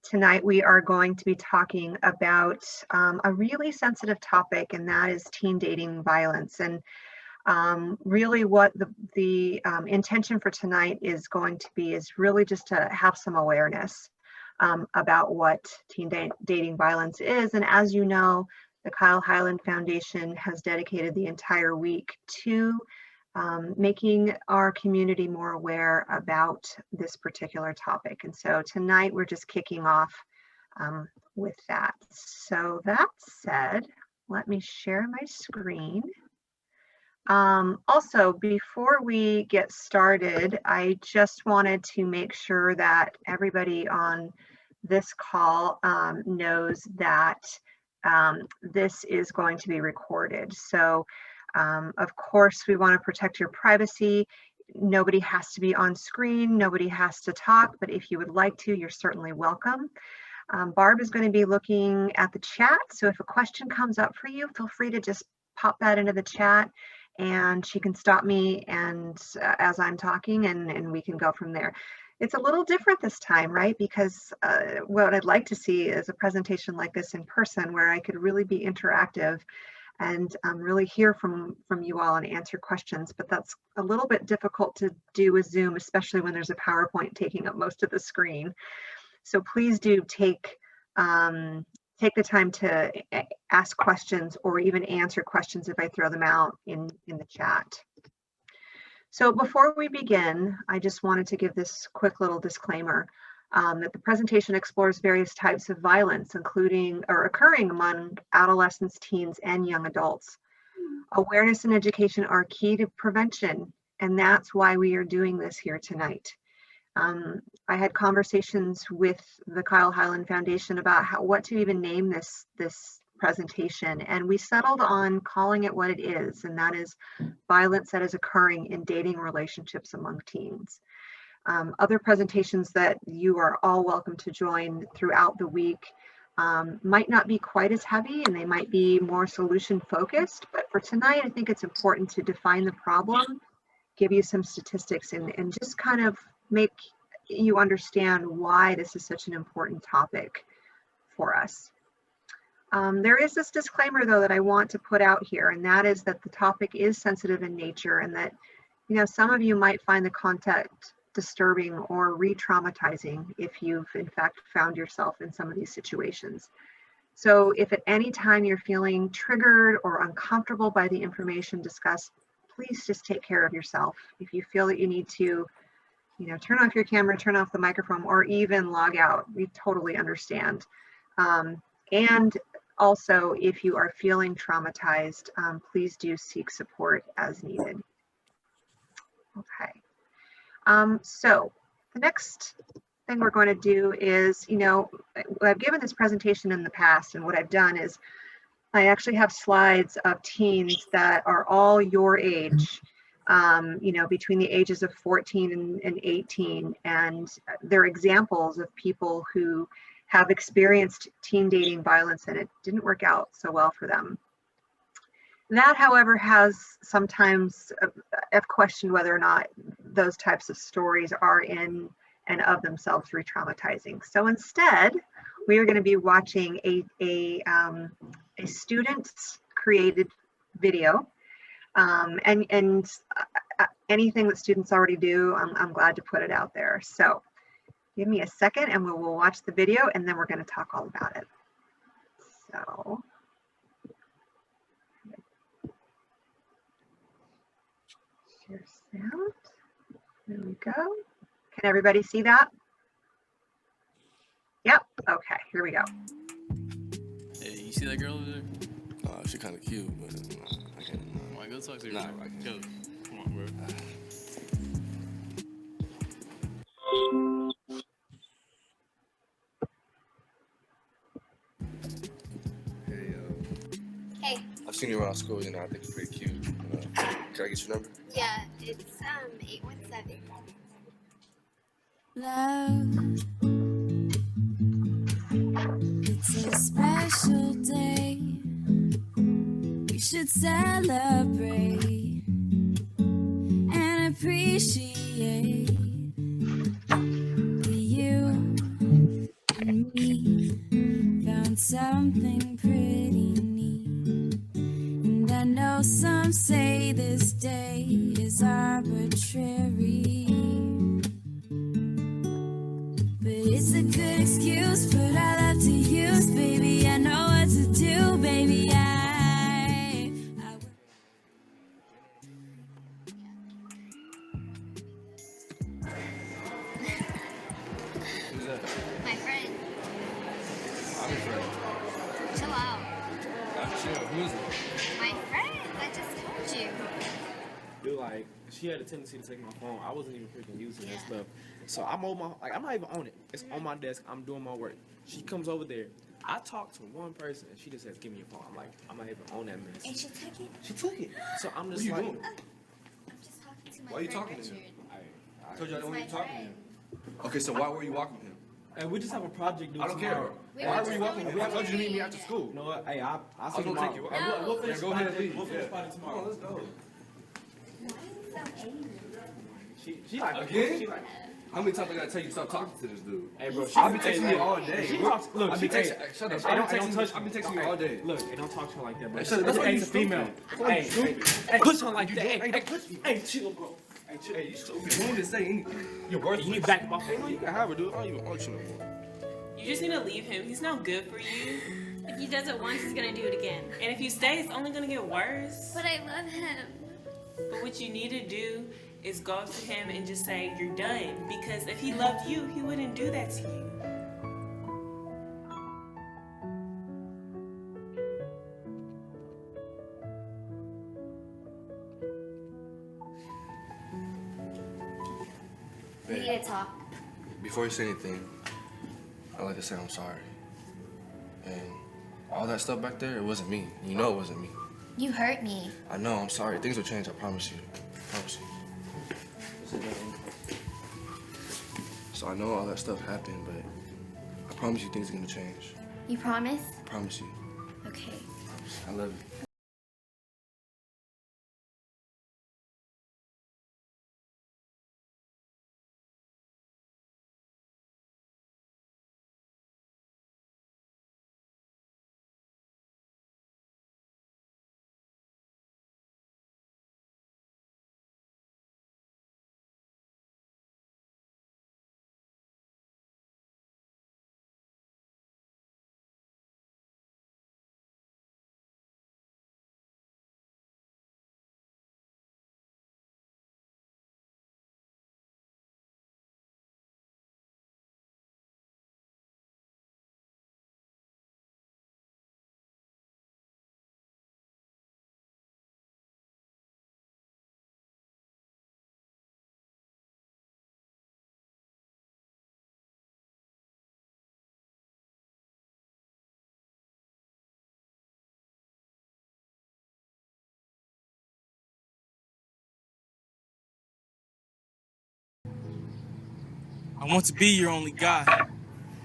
Tonight we are going to be talking about a really sensitive topic, and that is teen dating violence. And really what the intention for tonight is going to be is really just to have some awareness about what teen dating violence is. And as you know, the Kyle Hyland Foundation has dedicated the entire week to making our community more aware about this particular topic. And so tonight we're just kicking off with that. So that said, let me share my screen. Also, before we get started, I just wanted to make sure that everybody on this call knows that this is going to be recorded. So of course, we want to protect your privacy. Nobody has to be on screen, nobody has to talk, but if you would like to, you're certainly welcome. Barb is going to be looking at the chat, so if a question comes up for you, feel free to just pop that into the chat and she can stop me and as I'm talking and we can go from there. It's a little different this time, right? Because what I'd like to see is a presentation like this in person where I could really be interactive and really hear from you all and answer questions, but that's a little bit difficult to do with Zoom, especially when there's a PowerPoint taking up most of the screen. So please do take the time to ask questions or even answer questions if I throw them out in the chat. So before we begin, I just wanted to give this quick little disclaimer. That the presentation explores various types of violence, including or occurring among adolescents, teens, and young adults. Awareness and education are key to prevention, and that's why we are doing this here tonight. I had conversations with the Kyle Hyland Foundation about what to even name this presentation, and we settled on calling it what it is, and that is violence that is occurring in dating relationships among teens. Other presentations that you are all welcome to join throughout the week might not be quite as heavy and they might be more solution focused, but for tonight I think it's important to define the problem, give you some statistics and just kind of make you understand why this is such an important topic for us. There is this disclaimer though that I want to put out here, and that is that the topic is sensitive in nature and that some of you might find the content disturbing or re-traumatizing if you've in fact found yourself in some of these situations. So if at any time you're feeling triggered or uncomfortable by the information discussed, please just take care of yourself. If you feel that you need to, turn off your camera, turn off the microphone, or even log out, we totally understand. And also, if you are feeling traumatized, please do seek support as needed. Okay. So the next thing we're going to do is, I've given this presentation in the past, and what I've done is I actually have slides of teens that are all your age, between the ages of 14 and 18, and they're examples of people who have experienced teen dating violence and it didn't work out so well for them. That, however, has sometimes I've questioned whether or not those types of stories are in and of themselves re-traumatizing. So instead, we are going to be watching a student-created video, and anything that students already do, I'm glad to put it out there. So give me a second, and we'll watch the video, and then we're going to talk all about it. So. Share sound. There we go. Can everybody see that? Yep. Okay, here we go. Hey, you see that girl over there? She kind of cute, but I can't. Why go talk to her? Nah, I can't. Go. Come on, bro. Hey, I've seen you around school, I think you're pretty cute. Can I get your number? Yeah, it's 817. Love, it's a special day. We should celebrate and appreciate the you something pretty neat. And I know some say this day is arbitrary, but it's a good excuse, but I love to use, baby. I know what to do, baby. Who's that? My friend. I'm your friend. Chill out. I'm chill. Who is it? My friend. I just told you. Dude, like, she had a tendency to take my phone. I wasn't even freaking using that Yeah. stuff. So I'm on my, like, I'm not even on it. It's on my desk. I'm doing my work. She comes over there. I talk to one person, and she just says, "Give me your phone." I'm like, I'm not even on that mess. And she took it. She took it. So I'm What just are you like, doing? I'm just talking to my Why are you friend talking to Richard. him? I I told you I don't want He's you my talking to him. friend. Okay, so why were you walking with him? hey, we just have a project due I don't care. tomorrow. We Why were were you just walking with him? I told you to meet me after school. You know what? Hey, I'll I see was you gonna tomorrow. take you. No. We'll finish Go ahead and project- leave. We'll finish Yeah. project Come on, tomorrow. let's go. Why are you so angry? She like, Again? She like, How many times I gotta tell you to stop talking to this dude? hey, bro. I've been texting you all day. She talks. Look, I've she been takes. texting. Shut up. Hey, don't touch. I've been texting you all day. Look, hey, don't talk to her like that, bro. Hey, shut up. That's why Hey, you it's a female. stupid. Hey, hey, push her like that. Hey, push me. Hey, chill, bro. Hey, chill. Hey, you stupid. You didn't say anything. You're worth. You need to back off. Hey, no, you can have her, dude. I don't even want you no more. You just need to leave him. He's not good for you. If he does it once, he's gonna do it again. And if you stay, it's only gonna get worse. But I love him. But what you need to do is go up to him and just say you're done. Because if he loved you, he wouldn't do that to you. We Babe, need to talk. before you say anything, I'd like to say I'm sorry. And all that stuff back there, it wasn't me. You know it wasn't me. You hurt me. I know, I'm sorry. Things will change, I promise you. I promise you. So I know all that stuff happened, but I promise you things are gonna change. You promise? I promise you. Okay. I promise. I love you. I want to be your only guy.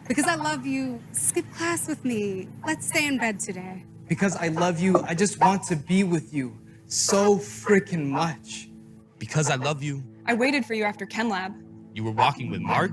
Because I love you, skip class with me. Let's stay in bed today. Because I love you, I just want to be with you so freaking much. Because I love you. I waited for you after Chem Lab. You were walking with Mark?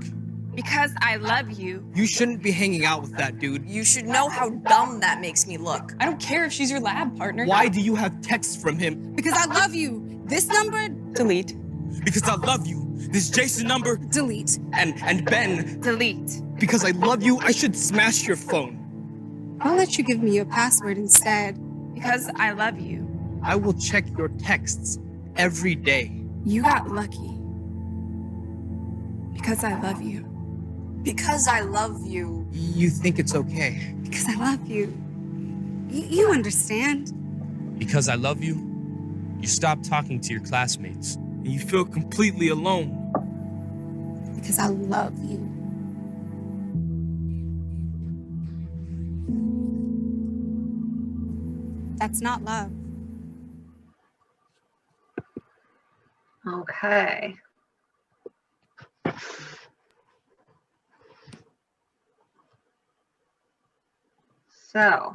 Because I love you. You shouldn't be hanging out with that dude. You should know how dumb that makes me look. I don't care if she's your lab partner. Why do you have texts from him? Because I love you. This number, delete. Because I love you. This Jason number, Delete. and Ben. Delete. Because I love you, I should smash your phone. I'll let you give me your password instead. Because I love you. I will check your texts every day. You got lucky. Because I love you. Because I love you. You think it's okay? Because I love you. You understand. Because I love you, you stop talking to your classmates. And you feel completely alone. Because I love you. That's not love. Okay. So,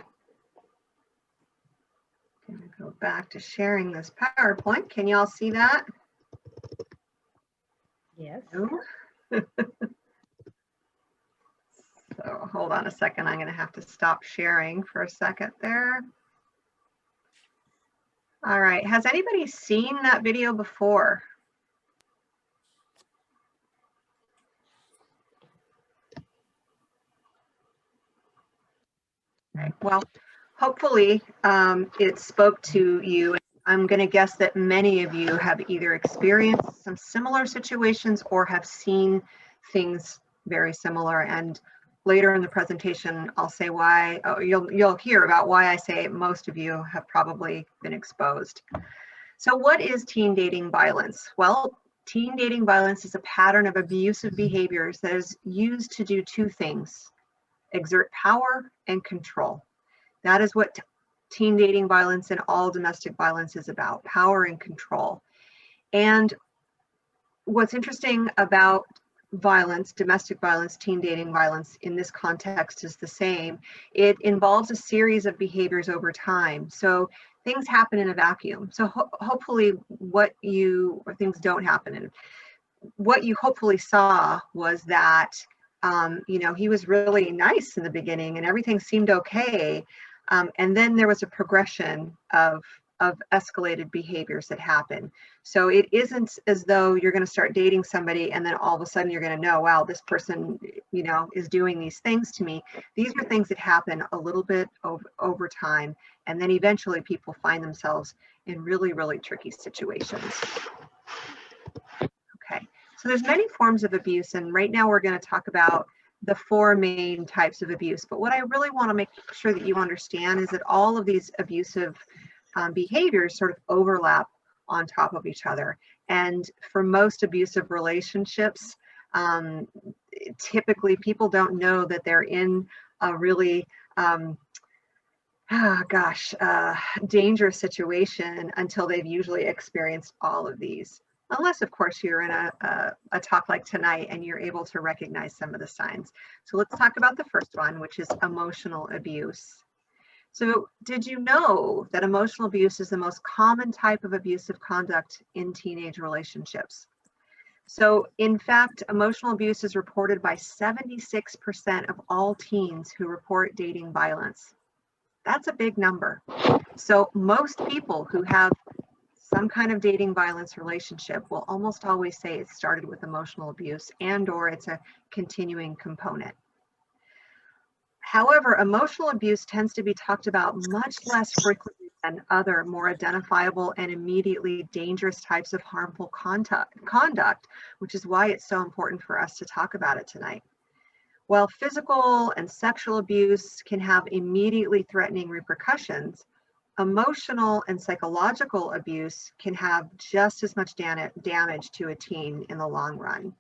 I'm going to go back to sharing this PowerPoint. Can you all see that? Yes. No? So hold on a second. I'm going to have to stop sharing for a second there. All right. Has anybody seen that video before? Okay. Well, hopefully it spoke to you. I'm going to guess that many of you have either experienced some similar situations or have seen things very similar. And later in the presentation, I'll say why. Oh, you'll hear about why I say most of you have probably been exposed. So what is teen dating violence? Well, teen dating violence is a pattern of abusive behaviors that is used to do two things: exert power and control. That is what teen dating violence and all domestic violence is about: power and control. And what's interesting about violence, domestic violence, teen dating violence in this context is the same. It involves a series of behaviors over time. So things happen in a vacuum. So hopefully things don't happen. And what you hopefully saw was that, he was really nice in the beginning and everything seemed okay. And then there was a progression of escalated behaviors that happen. So it isn't as though you're going to start dating somebody and then all of a sudden you're going to know, wow, this person, is doing these things to me. These are things that happen a little bit over time. And then eventually people find themselves in really, really tricky situations. Okay, so there's many forms of abuse. And right now we're going to talk about the four main types of abuse. But what I really want to make sure that you understand is that all of these abusive behaviors sort of overlap on top of each other. And for most abusive relationships, typically people don't know that they're in a really dangerous situation until they've usually experienced all of these. Unless, of course, you're in a talk like tonight and you're able to recognize some of the signs. So let's talk about the first one, which is emotional abuse. So did you know that emotional abuse is the most common type of abusive conduct in teenage relationships? So in fact, emotional abuse is reported by 76% of all teens who report dating violence. That's a big number. So most people who have some kind of dating violence relationship will almost always say it started with emotional abuse and/or it's a continuing component. However, emotional abuse tends to be talked about much less frequently than other more identifiable and immediately dangerous types of harmful conduct, which is why it's so important for us to talk about it tonight. While physical and sexual abuse can have immediately threatening repercussions, emotional and psychological abuse can have just as much damage to a teen in the long run.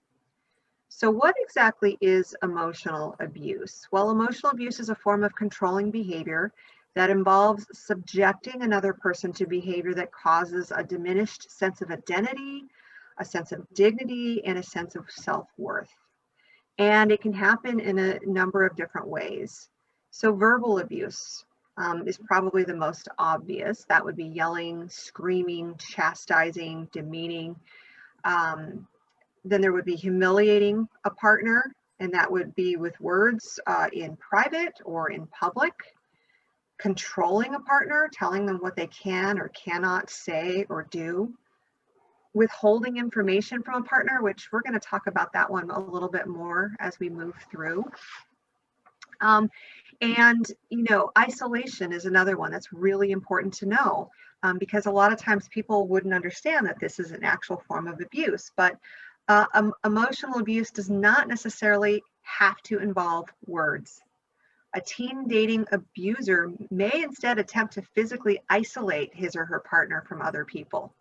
So what exactly is emotional abuse? Well, emotional abuse is a form of controlling behavior that involves subjecting another person to behavior that causes a diminished sense of identity, a sense of dignity, and a sense of self-worth. And it can happen in a number of different ways. So verbal abuse is probably the most obvious. That would be yelling, screaming, chastising, demeaning. Then there would be humiliating a partner, and that would be with words in private or in public. Controlling a partner, telling them what they can or cannot say or do. Withholding information from a partner, which we're going to talk about that one a little bit more as we move through. And, isolation is another one that's really important to know because a lot of times people wouldn't understand that this is an actual form of abuse, but emotional abuse does not necessarily have to involve words. A teen dating abuser may instead attempt to physically isolate his or her partner from other people.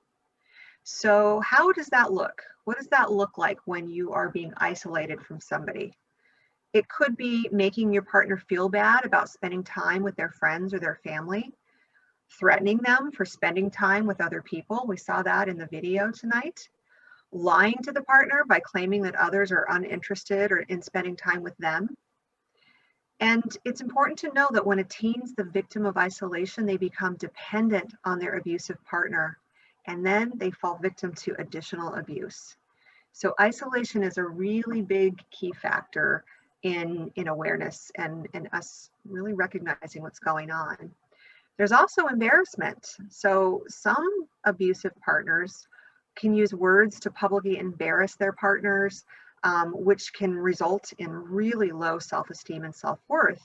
So how does that look? What does that look like when you are being isolated from somebody? It could be making your partner feel bad about spending time with their friends or their family, threatening them for spending time with other people. We saw that in the video tonight. Lying to the partner by claiming that others are uninterested or in spending time with them. And it's important to know that when a teen's the victim of isolation, they become dependent on their abusive partner, and then they fall victim to additional abuse. So isolation is a really big key factor in awareness and us really recognizing what's going on. There's also embarrassment. So some abusive partners can use words to publicly embarrass their partners, which can result in really low self-esteem and self-worth.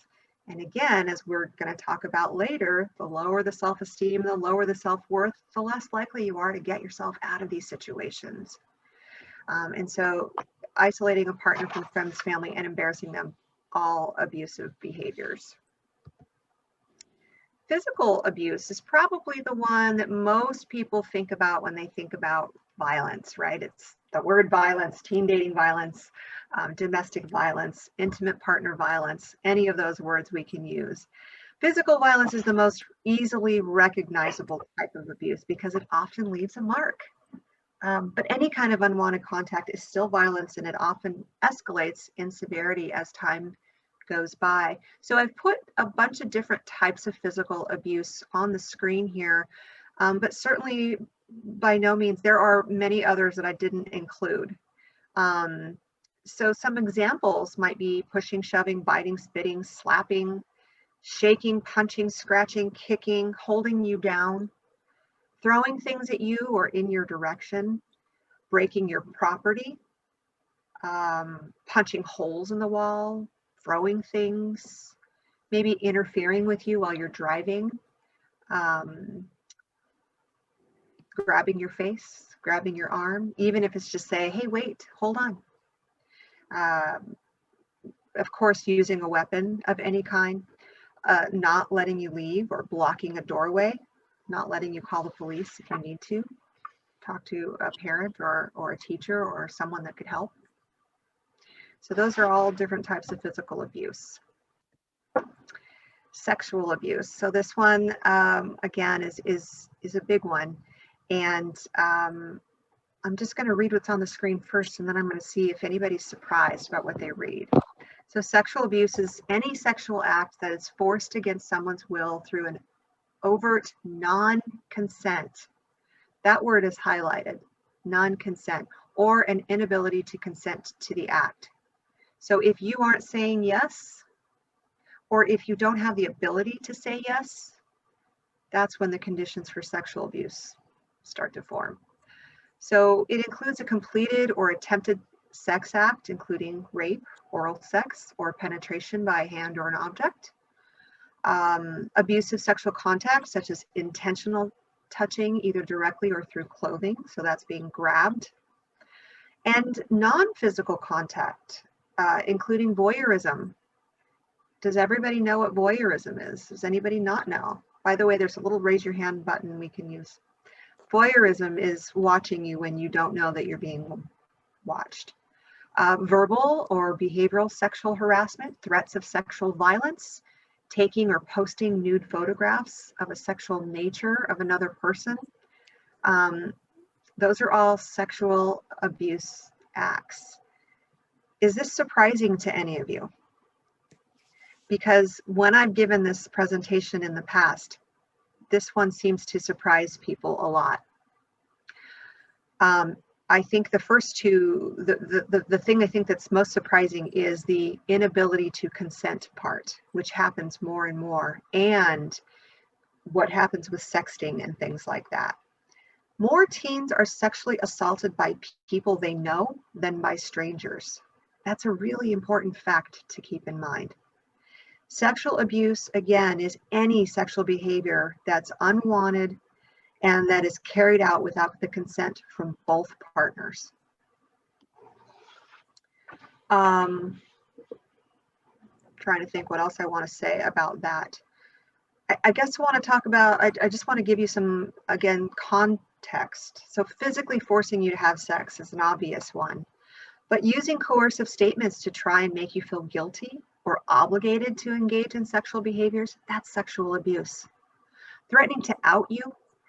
And again, as we're going to talk about later, the lower the self-esteem, the lower the self-worth, the less likely you are to get yourself out of these situations. And so isolating a partner from friends, family, and embarrassing them, all abusive behaviors. Physical abuse is probably the one that most people think about when they think about violence, right? It's the word violence, teen dating violence, domestic violence, intimate partner violence, any of those words we can use. Physical violence is the most easily recognizable type of abuse because it often leaves a mark. But any kind of unwanted contact is still violence, and it often escalates in severity as time goes by. So I've put a bunch of different types of physical abuse on the screen here, but certainly by no means, there are many others that I didn't include. So some examples might be pushing, shoving, biting, spitting, slapping, shaking, punching, scratching, kicking, holding you down, throwing things at you or in your direction, breaking your property, punching holes in the wall, throwing things, maybe interfering with you while you're driving, grabbing your face, grabbing your arm, even if it's just say, hey, wait, hold on. Of course, using a weapon of any kind, not letting you leave or blocking a doorway, not letting you call the police if you need to, talk to a parent or a teacher or someone that could help. So those are all different types of physical abuse. Sexual abuse. So this one, again, is a big one. And I'm just going to read what's on the screen first, and then I'm going to see if anybody's surprised about what they read. So sexual abuse is any sexual act that is forced against someone's will through an overt non-consent. That word is highlighted, non-consent, or an inability to consent to the act. So if you aren't saying yes, or if you don't have the ability to say yes, that's when the conditions for sexual abuse start to form. So it includes a completed or attempted sex act, including rape, oral sex, or penetration by a hand or an object. Abusive sexual contact, such as intentional touching, either directly or through clothing, so that's being grabbed. And non-physical contact, including voyeurism. Does everybody know what voyeurism is? Does anybody not know? By the way, there's a little raise your hand button we can use. Voyeurism is watching you when you don't know that you're being watched. Verbal or behavioral sexual harassment, threats of sexual violence, taking or posting nude photographs of a sexual nature of another person. Those are all sexual abuse acts. Is this surprising to any of you? Because when I've given this presentation in the past, this one seems to surprise people a lot. I think the first two, the thing I think that's most surprising is the inability to consent part, which happens more and more, and what happens with sexting and things like that. More teens are sexually assaulted by people they know than by strangers. That's a really important fact to keep in mind. Sexual abuse, again, is any sexual behavior that's unwanted and that is carried out without the consent from both partners. Trying to think what else I want to say about that. I guess I want to talk about, I just want to give you some, again, context. So physically forcing you to have sex is an obvious one, but using coercive statements to try and make you feel guilty or obligated to engage in sexual behaviors, that's sexual abuse. Threatening to out you,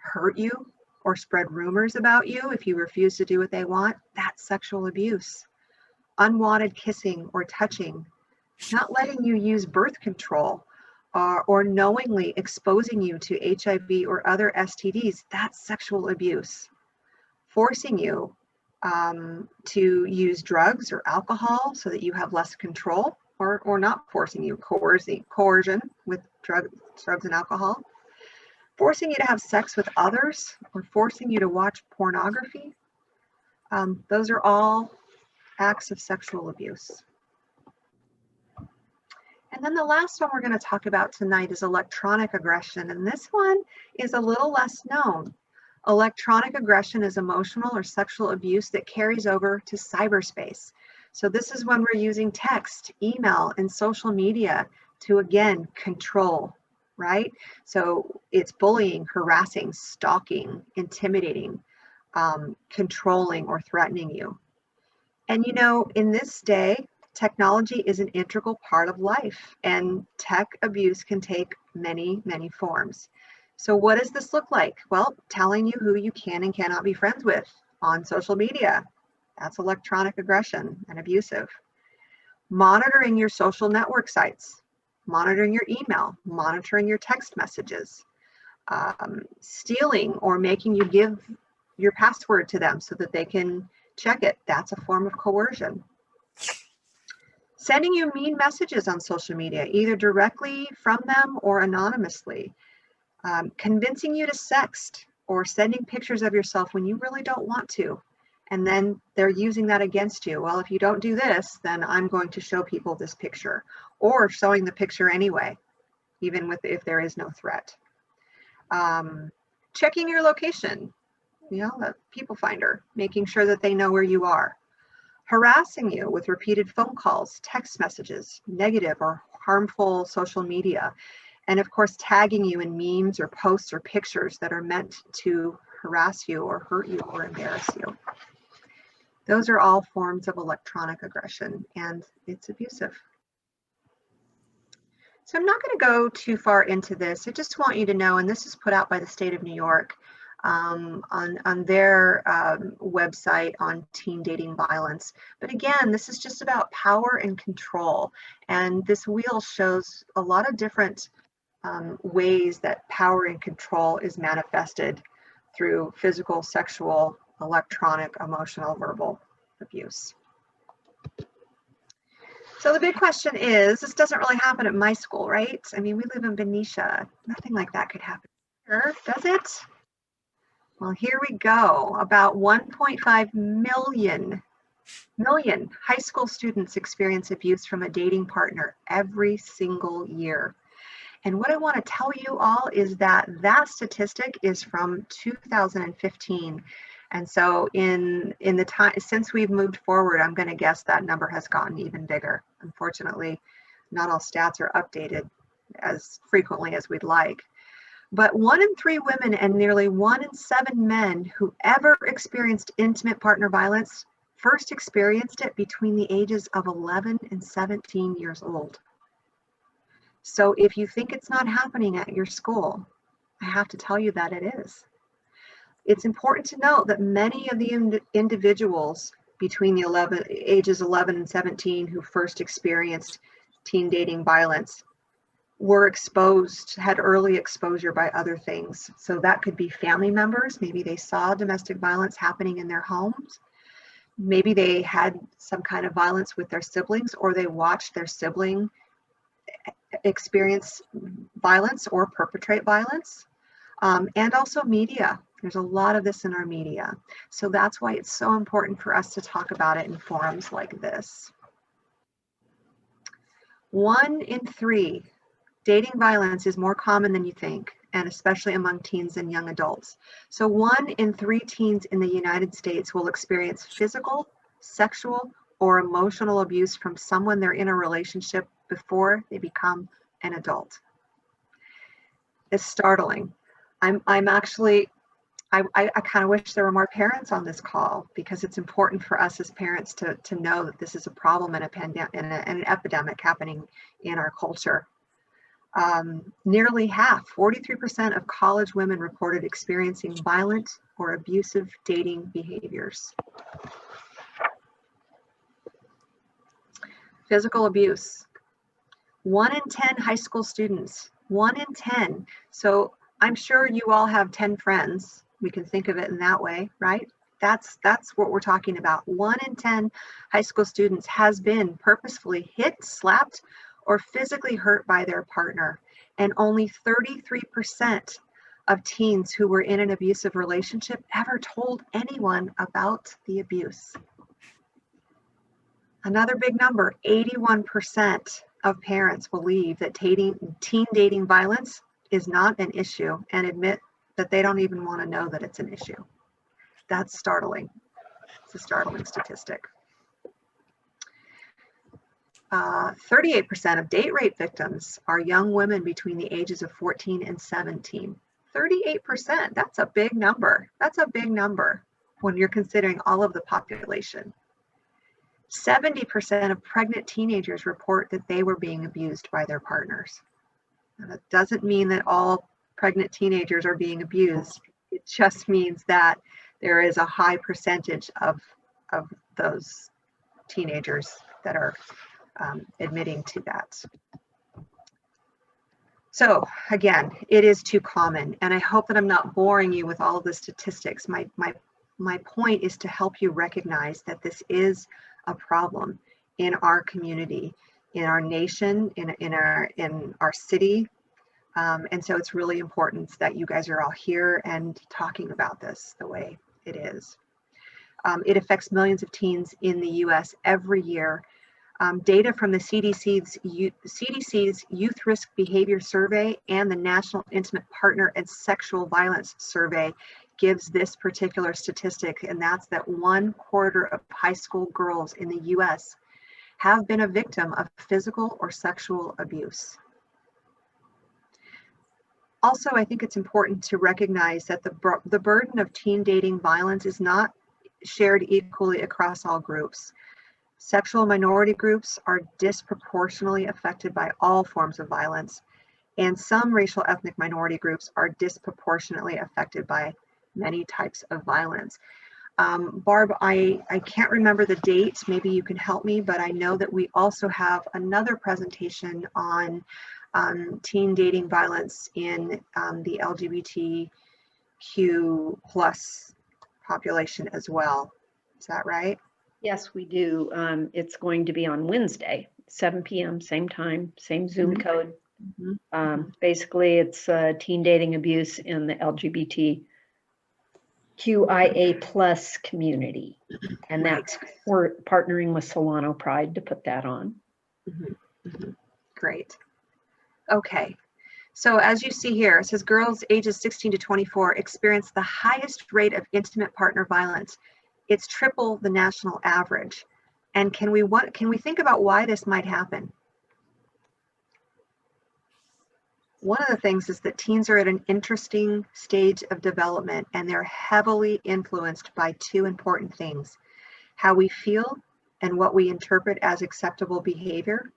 hurt you, or spread rumors about you if you refuse to do what they want, that's sexual abuse. Unwanted kissing or touching, not letting you use birth control, or knowingly exposing you to HIV or other STDs, that's sexual abuse. Forcing you to use drugs or alcohol so that you have less control, or not forcing you, coercion with drugs and alcohol, forcing you to have sex with others, or forcing you to watch pornography. Those are all acts of sexual abuse. And then the last one we're going to talk about tonight is electronic aggression. And this one is a little less known. Electronic aggression is emotional or sexual abuse that carries over to cyberspace. So this is when we're using text, email, and social media to, again, control, right? So it's bullying, harassing, stalking, intimidating, controlling, or threatening you. And you know, in this day, technology is an integral part of life, and tech abuse can take many, many forms. So what does this look like? Well, telling you who you can and cannot be friends with on social media. That's electronic aggression and abusive. Monitoring your social network sites, monitoring your email, monitoring your text messages, stealing or making you give your password to them so that they can check it. That's a form of coercion. Sending you mean messages on social media, either directly from them or anonymously. Convincing you to sext or sending pictures of yourself when you really don't want to. And then they're using that against you. Well, if you don't do this, then I'm going to show people this picture, or showing the picture anyway, even if there is no threat. Checking your location, you know, the people finder, making sure that they know where you are. Harassing you with repeated phone calls, text messages, negative or harmful social media, and of course tagging you in memes or posts or pictures that are meant to harass you or hurt you or embarrass you. Those are all forms of electronic aggression, and it's abusive. So I'm not going to go too far into this. I just want you to know, and this is put out by the state of New York, on their website on teen dating violence. But again, this is just about power and control. And this wheel shows a lot of different ways that power and control is manifested through physical, sexual, electronic, emotional, verbal abuse. So the big question is, this doesn't really happen at my school, right? I mean, we live in Benicia. Nothing like that could happen here, does it? Well, here we go. About 1.5 million high school students experience abuse from a dating partner every single year. And what I want to tell you all is that that statistic is from 2015. And so in the time since we've moved forward, I'm going to guess that number has gotten even bigger. Unfortunately, not all stats are updated as frequently as we'd like. But 1 in 3 women and nearly 1 in 7 men who ever experienced intimate partner violence first experienced it between the ages of 11 and 17 years old. So if you think it's not happening at your school, I have to tell you that it is. It's important to note that many of the individuals between the ages 11 and 17 who first experienced teen dating violence were exposed, had early exposure by other things. So that could be family members. Maybe they saw domestic violence happening in their homes. Maybe they had some kind of violence with their siblings, or they watched their sibling experience violence or perpetrate violence. And also media. There's a lot of this in our media. So that's why it's so important for us to talk about it in forums like this. 1 in 3 dating violence is more common than you think, and especially among teens and young adults. So 1 in 3 teens in the United States will experience physical, sexual, or emotional abuse from someone they're in a relationship before they become an adult. It's startling. I kind of wish there were more parents on this call, because it's important for us as parents to know that this is a problem and an epidemic happening in our culture. Nearly half, 43% of college women reported experiencing violent or abusive dating behaviors. Physical abuse. 1 in 10 high school students, 1 in 10. So I'm sure you all have 10 friends. We can think of it in that way, right? That's what we're talking about. 1 in 10 high school students has been purposefully hit, slapped, or physically hurt by their partner. And only 33% of teens who were in an abusive relationship ever told anyone about the abuse. Another big number, 81% of parents believe that teen dating violence is not an issue and admit that they don't even want to know that it's an issue. That's startling. It's a startling statistic. 38% of date rape victims are young women between the ages of 14 and 17. 38%, that's a big number. That's a big number when you're considering all of the population. 70% of pregnant teenagers report that they were being abused by their partners. Now, that doesn't mean that all pregnant teenagers are being abused. It just means that there is a high percentage of those teenagers that are admitting to that. So again, it is too common, and I hope that I'm not boring you with all of the statistics. My point is to help you recognize that this is a problem in our community, in our nation, in our city, and so it's really important that you guys are all here and talking about this the way it is. It affects millions of teens in the U.S. every year. Data from the CDC's Youth Risk Behavior Survey and the National Intimate Partner and Sexual Violence Survey gives this particular statistic, and that's that 1/4 of high school girls in the U.S. have been a victim of physical or sexual abuse. Also, I think it's important to recognize that the burden of teen dating violence is not shared equally across all groups. Sexual minority groups are disproportionately affected by all forms of violence, and some racial ethnic minority groups are disproportionately affected by many types of violence. Barb, I can't remember the date, maybe you can help me, but I know that we also have another presentation on teen dating violence in the LGBTQ plus population as well. Is that right? Yes, we do. It's going to be on Wednesday, 7 p.m., same time, same Zoom code. Basically, it's teen dating abuse in the LGBTQIA plus community. And that's, we're partnering with Solano Pride to put that on. Great. Okay. So as you see here, it says girls ages 16 to 24 experience the highest rate of intimate partner violence. It's triple the national average. And can we think about why this might happen? One of the things is that teens are at an interesting stage of development, and they're heavily influenced by two important things: how we feel and what we interpret as acceptable behavior,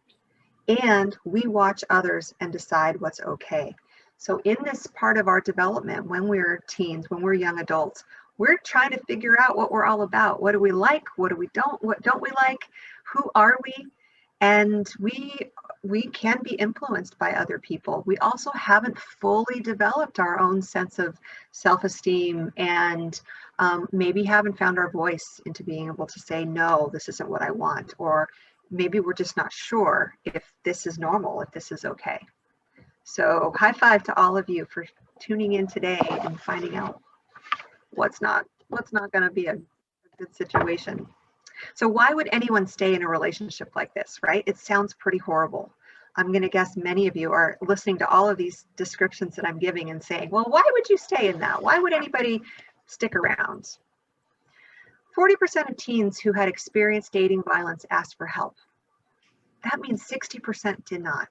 and we watch others and decide what's okay. So in this part of our development, when we're teens, when we're young adults, we're trying to figure out what we're all about. What do we like? What don't we like? Who are we? And we can be influenced by other people. We also haven't fully developed our own sense of self-esteem, and maybe haven't found our voice into being able to say, no, this isn't what I want. Or maybe we're just not sure if this is normal, if this is okay. So high five to all of you for tuning in today and finding out what's not going to be a good situation. So why would anyone stay in a relationship like this, right? It sounds pretty horrible. I'm going to guess many of you are listening to all of these descriptions that I'm giving and saying, well, why would you stay in that? Why would anybody stick around? 40% of teens who had experienced dating violence asked for help. That means 60% did not.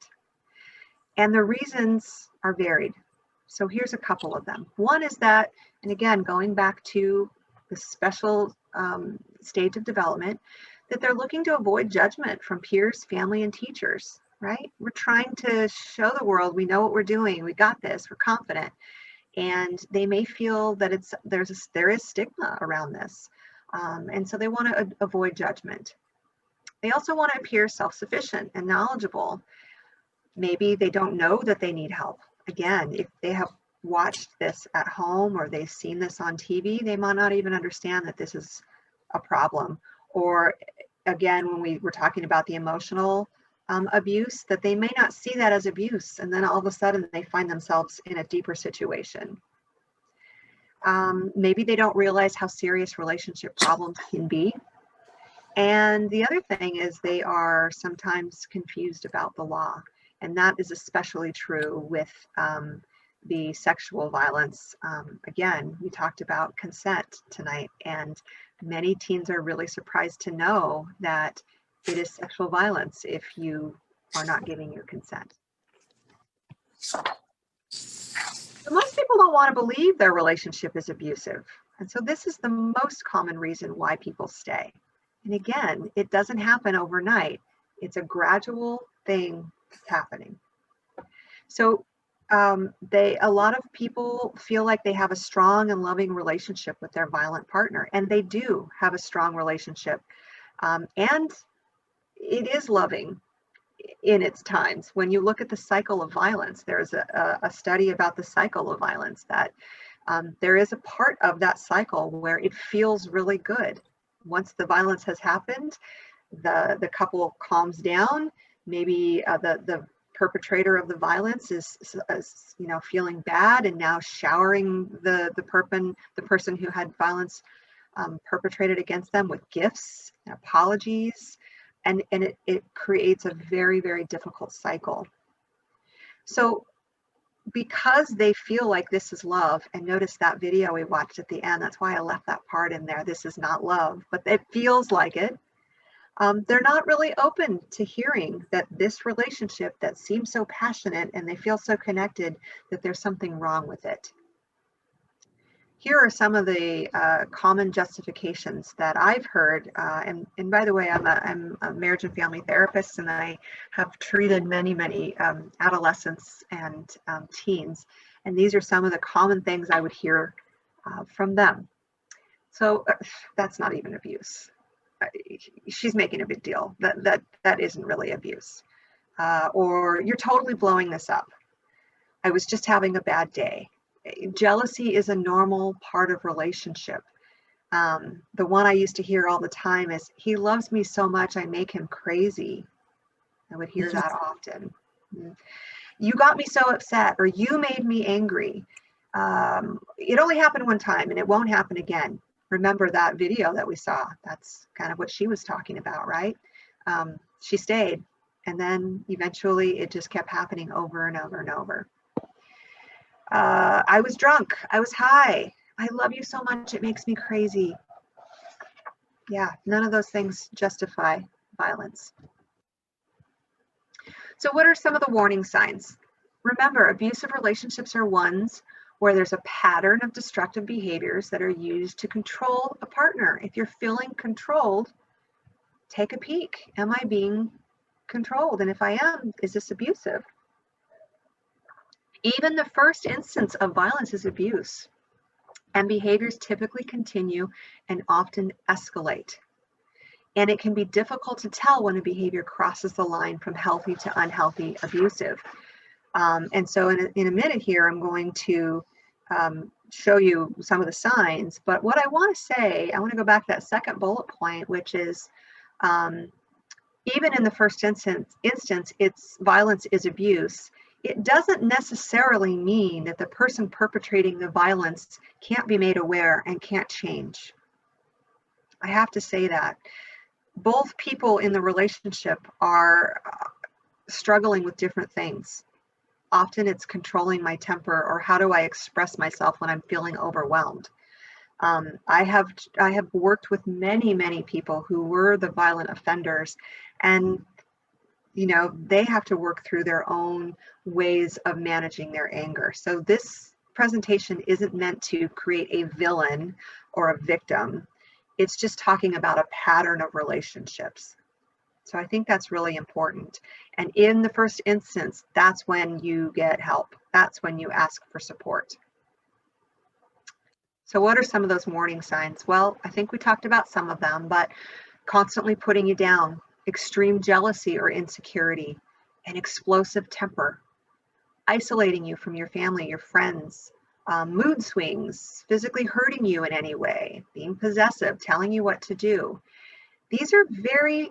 And the reasons are varied. So here's a couple of them. One is that, and again, going back to the special stage of development, that they're looking to avoid judgment from peers, family, and teachers, right? We're trying to show the world we know what we're doing, we got this, we're confident. And they may feel that there is stigma around this. And so they want to avoid judgment. They also want to appear self-sufficient and knowledgeable. Maybe they don't know that they need help. Again, if they have watched this at home or they've seen this on TV, they might not even understand that this is a problem. Or again, when we were talking about the emotional abuse, that they may not see that as abuse, and then all of a sudden they find themselves in a deeper situation. Maybe they don't realize how serious relationship problems can be. And the other thing is they are sometimes confused about the law. And that is especially true with the sexual violence. Again, we talked about consent tonight, and many teens are really surprised to know that it is sexual violence if you are not giving your consent. So most people don't want to believe their relationship is abusive. And so this is the most common reason why people stay. And again, it doesn't happen overnight. It's a gradual thing that's happening. So a lot of people feel like they have a strong and loving relationship with their violent partner, and they do have a strong relationship. And it is loving in its times. When you look at the cycle of violence, there's a study about the cycle of violence that there is a part of that cycle where it feels really good. Once the violence has happened, the couple calms down. Maybe the perpetrator of the violence is feeling bad and now showering the person who had violence perpetrated against them with gifts and apologies, and it creates a very, very difficult cycle. So because they feel like this is love, and notice that video we watched at the end, that's why I left that part in there. This is not love, but it feels like it. They're not really open to hearing that this relationship that seems so passionate and they feel so connected, that there's something wrong with it. Here are some of the common justifications that I've heard. And by the way, I'm a marriage and family therapist, and I have treated many adolescents and teens. And these are some of the common things I would hear from them. So that's not even abuse. She's making a big deal. That isn't really abuse. Or you're totally blowing this up. I was just having a bad day. Jealousy is a normal part of relationship. The one I used to hear all the time is, he loves me so much I make him crazy. I would hear that often. You got me so upset, or you made me angry. It only happened one time and it won't happen again. Remember that video that we saw? That's kind of what she was talking about, right? She stayed, and then eventually it just kept happening over and over and over. I was drunk. I was high. I love you so much, it makes me crazy. Yeah, none of those things justify violence. So what are some of the warning signs? Remember, abusive relationships are ones where there's a pattern of destructive behaviors that are used to control a partner. If you're feeling controlled, take a peek. Am I being controlled? And if I am, is this abusive? Even the first instance of violence is abuse, and behaviors typically continue and often escalate. And it can be difficult to tell when a behavior crosses the line from healthy to unhealthy, abusive. And so in a minute here, I'm going to show you some of the signs. But what I want to say, I want to go back to that second bullet point, which is even in the first instance, it's violence is abuse. It doesn't necessarily mean that the person perpetrating the violence can't be made aware and can't change. I have to say that. Both people in the relationship are struggling with different things. Often it's controlling my temper, or how do I express myself when I'm feeling overwhelmed. I have worked with many people who were the violent offenders, and they have to work through their own ways of managing their anger. So this presentation isn't meant to create a villain or a victim. It's just talking about a pattern of relationships. So I think that's really important. And in the first instance, that's when you get help. That's when you ask for support. So what are some of those warning signs? Well, I think we talked about some of them, but constantly putting you down, extreme jealousy or insecurity, an explosive temper, isolating you from your family, your friends, mood swings, physically hurting you in any way, being possessive, telling you what to do. These are very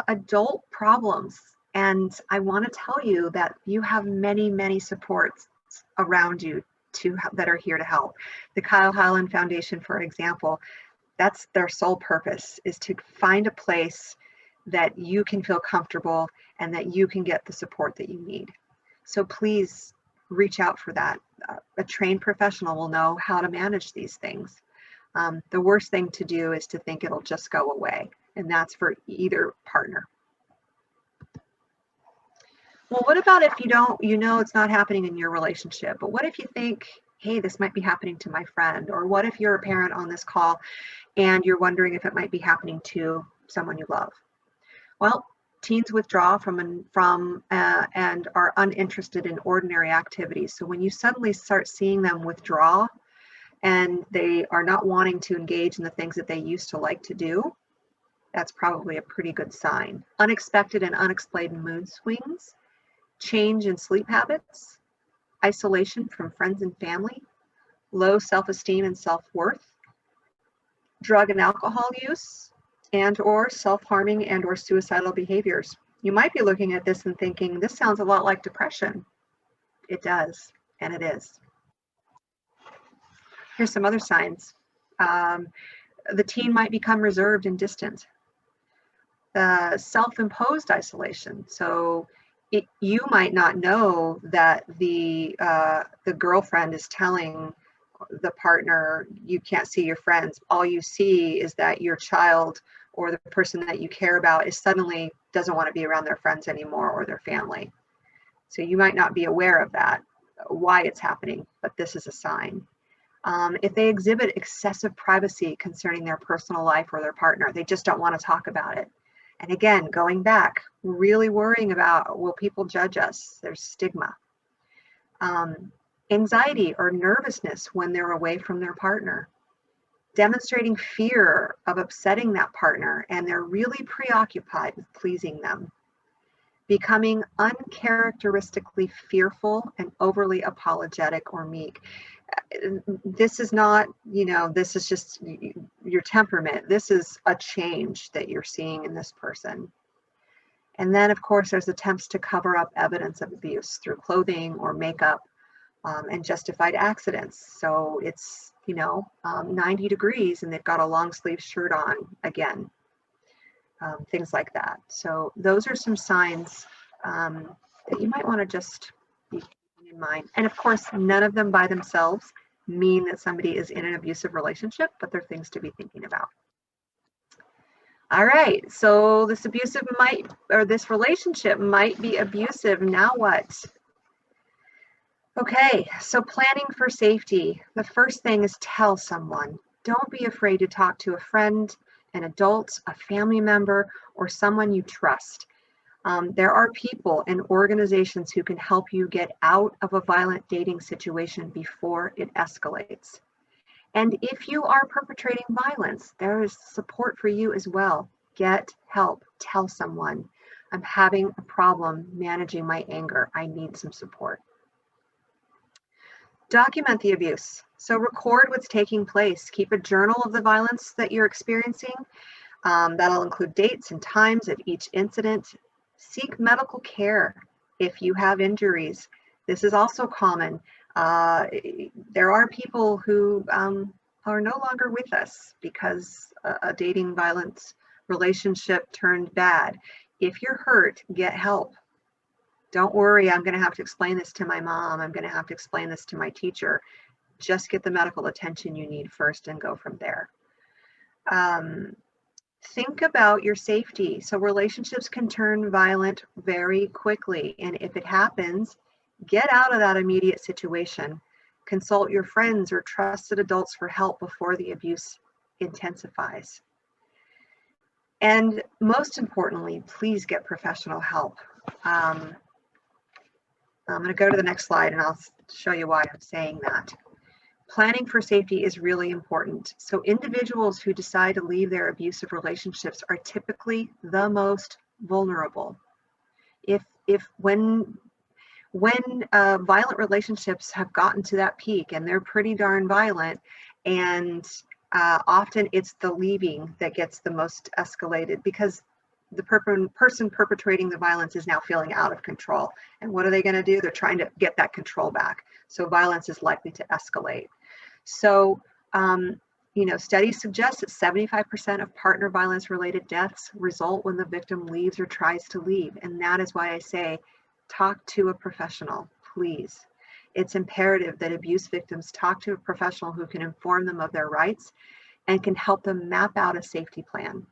adult problems. And I want to tell you that you have many, many supports around you that are here to help. The Kyle Hyland Foundation, for example, that's their sole purpose, is to find a place that you can feel comfortable and that you can get the support that you need. So please reach out for that. A trained professional will know how to manage these things. The worst thing to do is to think it'll just go away, and that's for either partner. Well, what about if you know it's not happening in your relationship, but what if you think, hey, this might be happening to my friend? Or what if you're a parent on this call and you're wondering if it might be happening to someone you love? Well, teens withdraw from and are uninterested in ordinary activities. So when you suddenly start seeing them withdraw and they are not wanting to engage in the things that they used to like to do, that's probably a pretty good sign. Unexpected and unexplained mood swings, change in sleep habits, isolation from friends and family, low self-esteem and self-worth, drug and alcohol use, and or self-harming and or suicidal behaviors. You might be looking at this and thinking, this sounds a lot like depression. It does, and it is. Here's some other signs. The teen might become reserved and distant. Self-imposed isolation. So you might not know that the girlfriend is telling the partner, you can't see your friends. All you see is that your child or the person that you care about is suddenly doesn't want to be around their friends anymore or their family. So you might not be aware of that, why it's happening, but this is a sign. If they exhibit excessive privacy concerning their personal life or their partner, they just don't want to talk about it. And again, going back, really worrying about, will people judge us? There's stigma. Anxiety or nervousness when they're away from their partner. Demonstrating fear of upsetting that partner, and they're really preoccupied with pleasing them. Becoming uncharacteristically fearful and overly apologetic or meek. This is not, this is just your temperament. This is a change that you're seeing in this person. And then, of course, there's attempts to cover up evidence of abuse through clothing or makeup and justified accidents. So it's, 90 degrees and they've got a long sleeve shirt on again, things like that. So those are some signs that you might want to just be keeping in mind. And of course, none of them by themselves mean that somebody is in an abusive relationship, but they're things to be thinking about. All right, so this relationship might be abusive. Now what? Okay, so planning for safety. The first thing is tell someone. Don't be afraid to talk to a friend, an adult, a family member, or someone you trust. There are people and organizations who can help you get out of a violent dating situation before it escalates. And if you are perpetrating violence, there is support for you as well. Get help. Tell someone, I'm having a problem managing my anger. I need some support. Document the abuse. So record what's taking place. Keep a journal of the violence that you're experiencing. That'll include dates and times of each incident. Seek medical care if you have injuries. This is also common. There are people who are no longer with us because a dating violence relationship turned bad. If you're hurt, get help. Don't worry, I'm going to have to explain this to my mom. I'm going to have to explain this to my teacher. Just get the medical attention you need first and go from there. Think about your safety. So relationships can turn violent very quickly. And if it happens, get out of that immediate situation. Consult your friends or trusted adults for help before the abuse intensifies. And most importantly, please get professional help. I'm going to go to the next slide and I'll show you why I'm saying that. Planning for safety is really important. So individuals who decide to leave their abusive relationships are typically the most vulnerable. When when violent relationships have gotten to that peak and they're pretty darn violent, and often it's the leaving that gets the most escalated because the person perpetrating the violence is now feeling out of control. And what are they going to do? They're trying to get that control back. So violence is likely to escalate. So, studies suggest that 75% of partner violence related deaths result when the victim leaves or tries to leave. And that is why I say, talk to a professional, please. It's imperative that abuse victims talk to a professional who can inform them of their rights and can help them map out a safety plan.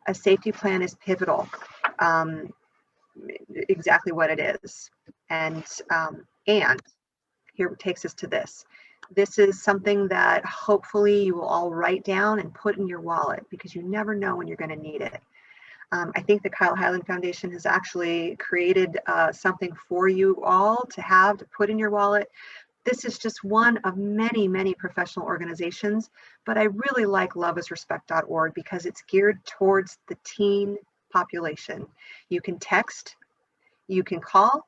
A safety plan is pivotal, exactly what it is. And here takes us to this. This is something that hopefully you will all write down and put in your wallet because you never know when you're going to need it. I think the Kyle Hyland Foundation has actually created something for you all to put in your wallet. This is just one of many, many professional organizations, but I really like loveisrespect.org because it's geared towards the teen population. You can text, you can call,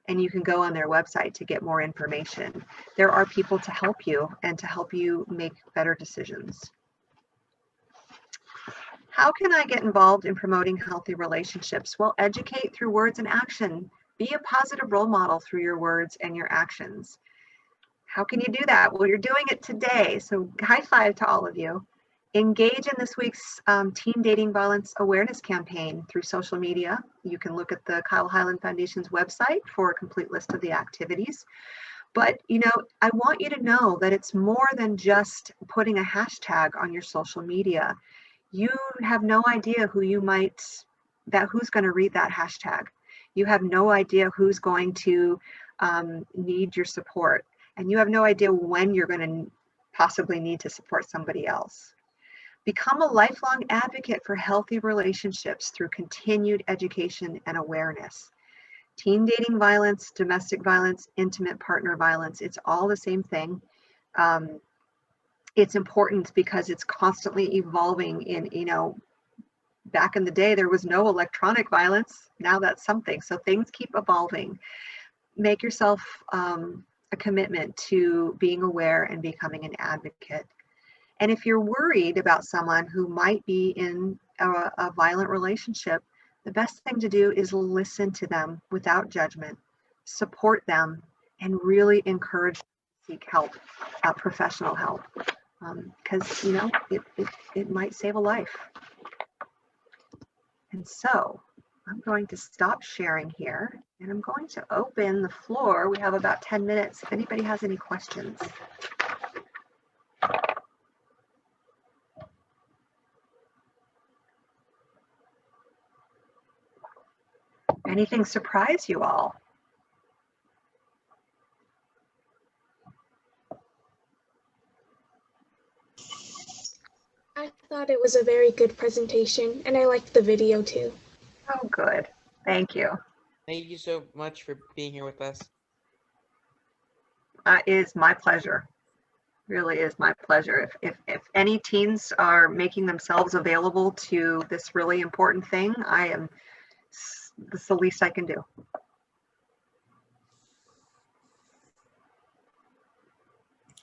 and you can go on their website to get more information. There are people to help you and to help you make better decisions. How can I get involved in promoting healthy relationships? Well, educate through words and action. Be a positive role model through your words and your actions. How can you do that? Well, you're doing it today. So high five to all of you. Engage in this week's Teen Dating Violence Awareness Campaign through social media. You can look at the Kyle Hyland Foundation's website for a complete list of the activities. But, I want you to know that it's more than just putting a hashtag on your social media. You have no idea who's going to read that hashtag. You have no idea who's going to need your support. And you have no idea when you're going to possibly need to support somebody else. Become a lifelong advocate for healthy relationships through continued education and awareness. Teen dating violence, domestic violence, intimate partner violence, it's all the same thing. It's important because it's constantly evolving back in the day, there was no electronic violence. Now that's something. So things keep evolving. Make yourself a commitment to being aware and becoming an advocate. And if you're worried about someone who might be in a violent relationship, the best thing to do is listen to them without judgment, support them, and really encourage them to seek help, professional help, because it might save a life. And so I'm going to stop sharing here and I'm going to open the floor. We have about 10 minutes if anybody has any questions. Anything surprise you all? I thought it was a very good presentation, and I liked the video too. Oh, good. Thank you. Thank you so much for being here with us. It is my pleasure. Really is my pleasure. If any teens are making themselves available to this really important thing, that's the least I can do.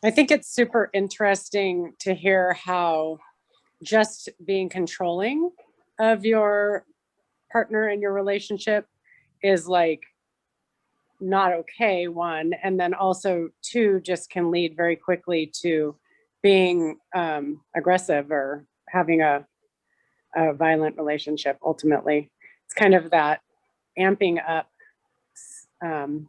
I think it's super interesting to hear how just being controlling of your partner in your relationship is like not okay, one, and then also two, just can lead very quickly to being aggressive or having a violent relationship ultimately. It's kind of that amping up. And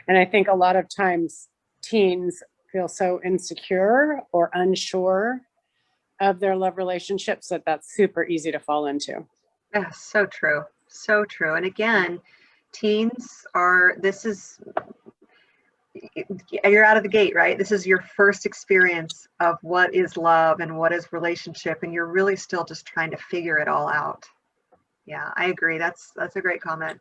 I think a lot of times teens feel so insecure or unsure of their love relationships that's super easy to fall into. Yeah, so true. So true. And again, teens you're out of the gate, right? This is your first experience of what is love and what is relationship, and you're really still just trying to figure it all out. Yeah, I agree. That's a great comment.